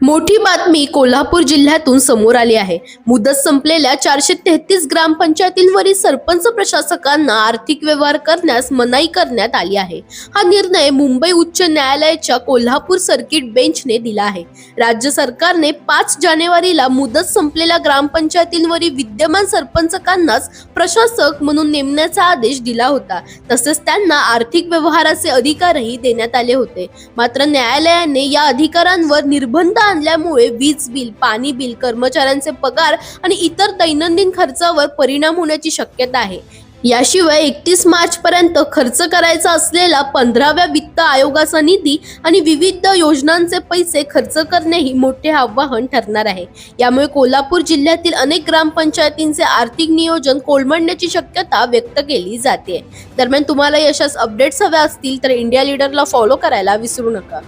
मोठी बातमी कोल्हापूर जिल्ह्यातून समोर आली आहे। मुदत संपलेल्या 433 ग्रामपंचायतींवरील सरपंच प्रशासकांना आर्थिक व्यवहार करण्यास मनाई करण्यात आली आहे। हा निर्णय मुंबई उच्च न्यायालयाच्या कोल्हापूर सर्किट बेंचने दिला आहे। राज्य सरकारने 5 जानेवारीला मुदत संपलेल्या ग्रामपंचायतींवरील विद्यमान सरपंचांनाच प्रशासक म्हणून नेमण्याचा आदेश दिला होता। तसेच त्यांना आर्थिक व्यवहाराचे अधिकारही देण्यात आले होते। मात्र न्यायालयाने या अधिकारांवर निर्बंध आणल्यामुळे वीज बिल, पाणी बिल, कर्मचाऱ्यांचे पगार आणि इतर दैनंदिन खर्चावर परिणाम होण्याची शक्यता आहे। याशिवाय 31 मार्च पर्यंत खर्च करायचा असलेला 15व्या वित्त आयोगाचा निधी आणि विविध योजनांचे पैसे खर्च करणे ही मोठे आव्हान ठरणार आहे। यामुळे कोल्हापूर जिल्ह्यातील अनेक ग्रामपंचायतींचे आर्थिक नियोजन कोलमडण्याची शक्यता व्यक्त केली जाते। दरम्यान तुम्हाला अशाच अपडेट्स हव्या असतील तर इंडिया लीडरला फॉलो करायला विसरू नका।